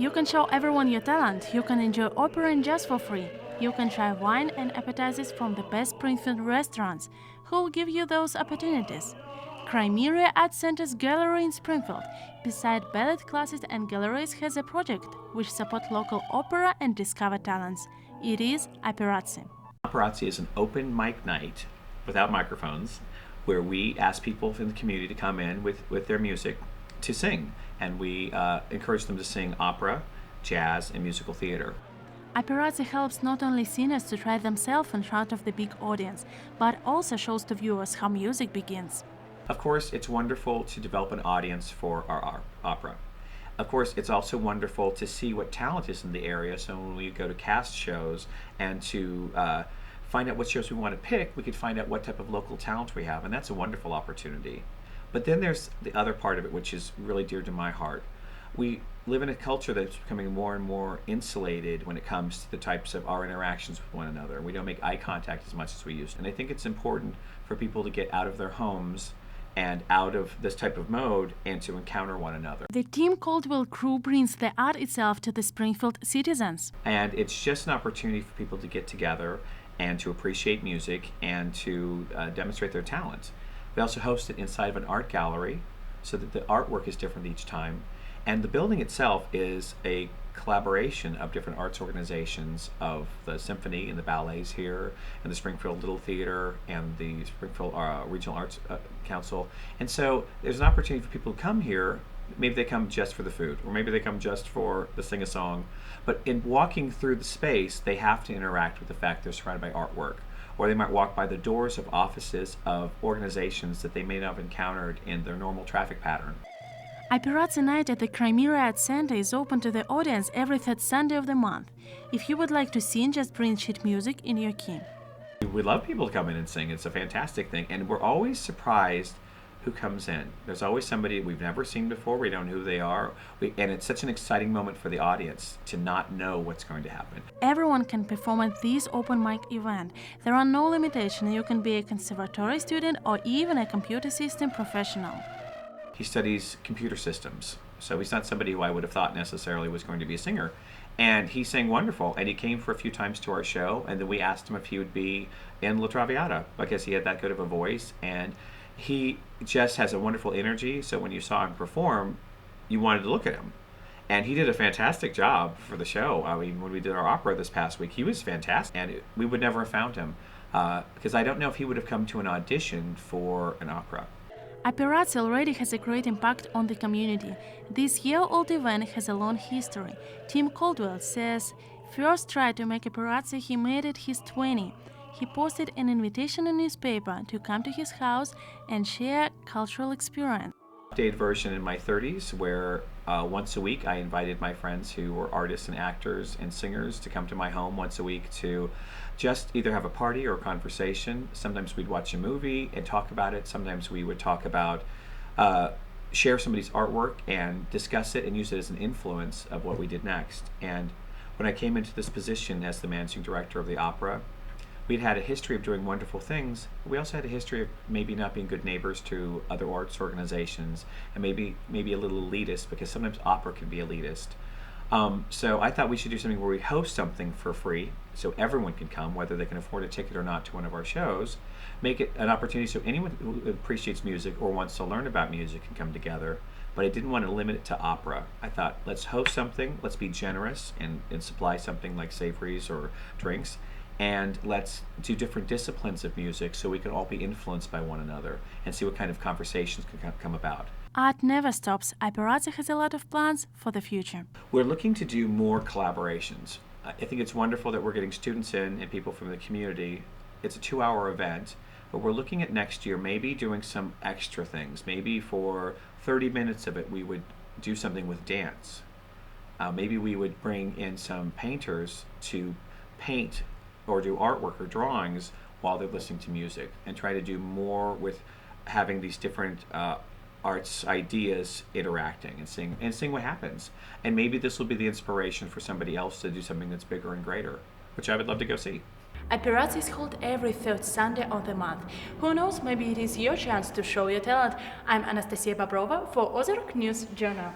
You can show everyone your talent, you can enjoy opera and jazz for free, you can try wine and appetizers from the best Springfield restaurants. Who will give you those opportunities? Creamery Art Center's gallery in Springfield, beside ballet classes and galleries, has a project which supports local opera and discover talents. It is Operazzi. Operazzi is an open mic night without microphones where we ask people in the community to come in with their music to sing. And we encourage them to sing opera, jazz, and musical theater. Operazzi helps not only singers to try themselves in front of the big audience, but also shows to viewers how music begins. Of course, it's wonderful to develop an audience for our opera. Of course, it's also wonderful to see what talent is in the area, so when we go to cast shows and to find out what shows we want to pick, we could find out what type of local talent we have, and that's a wonderful opportunity. But then there's the other part of it, which is really dear to my heart. We live in a culture that's becoming more and more insulated when it comes to the types of our interactions with one another. We don't make eye contact as much as we used to. And I think it's important for people to get out of their homes and out of this type of mode and to encounter one another. The Team Caldwell crew brings the art itself to the Springfield citizens. And it's just an opportunity for people to get together and to appreciate music and to demonstrate their talent. We also host it inside of an art gallery so that the artwork is different each time. And the building itself is a collaboration of different arts organizations, of the symphony and the ballets here, and the Springfield Little Theater, and the Springfield Regional Arts Council. And so there's an opportunity for people to come here. Maybe they come just for the food, or maybe they come just for the sing-a-song. But in walking through the space, they have to interact with the fact they're surrounded by artwork. Or they might walk by the doors of offices of organizations that they may not have encountered in their normal traffic pattern. Operazzi Night at the Creamery Art Center is open to the audience every third Sunday of the month. If you would like to sing, just bring sheet music in your key. We love people to come in and sing. It's a fantastic thing. And we're always surprised who comes in. There's always somebody we've never seen before. We don't know who they are. And it's such an exciting moment for the audience to not know what's going to happen. Everyone can perform at this open mic event. There are no limitations. You can be a conservatory student or even a computer system professional. He studies computer systems, so he's not somebody who I would have thought necessarily was going to be a singer. And he sang wonderful, and he came for a few times to our show, and then we asked him if he would be in La Traviata because he had that good of a voice, and he just has a wonderful energy, so when you saw him perform, you wanted to look at him. And he did a fantastic job for the show. I mean, when we did our opera this past week, he was fantastic, and we would never have found him because I don't know if he would have come to an audition for an opera. Operazzi already has a great impact on the community. This year-old event has a long history. Tim Caldwell says, first tried to make Operazzi, he made it his 20. He posted an invitation in newspaper to come to his house and share cultural experience. Updated version in my 30s where once a week I invited my friends who were artists and actors and singers to come to my home once a week to just either have a party or a conversation. Sometimes we'd watch a movie and talk about it. Sometimes we would talk about, share somebody's artwork and discuss it and use it as an influence of what we did next. And when I came into this position as the managing director of the opera, we'd had a history of doing wonderful things. We also had a history of maybe not being good neighbors to other arts organizations and maybe a little elitist, because sometimes opera can be elitist. So I thought we should do something where we host something for free so everyone can come, whether they can afford a ticket or not, to one of our shows. Make it an opportunity so anyone who appreciates music or wants to learn about music can come together. But I didn't want to limit it to opera. I thought, let's host something, let's be generous and supply something like savories or drinks, and let's do different disciplines of music so we can all be influenced by one another and see what kind of conversations can come about. Art never stops. Operazzi has a lot of plans for the future. We're looking to do more collaborations. I think it's wonderful that we're getting students in and people from the community. It's a 2-hour event, but we're looking at next year maybe doing some extra things. Maybe for 30 minutes of it we would do something with dance. Maybe we would bring in some painters to paint or do artwork or drawings while they're listening to music, and try to do more with having these different arts ideas interacting and seeing what happens. And maybe this will be the inspiration for somebody else to do something that's bigger and greater, which I would love to go see. Operazzi is held every third Sunday of the month. Who knows, maybe it is your chance to show your talent. I'm Anastasiya Babrova for Ozark News Journal.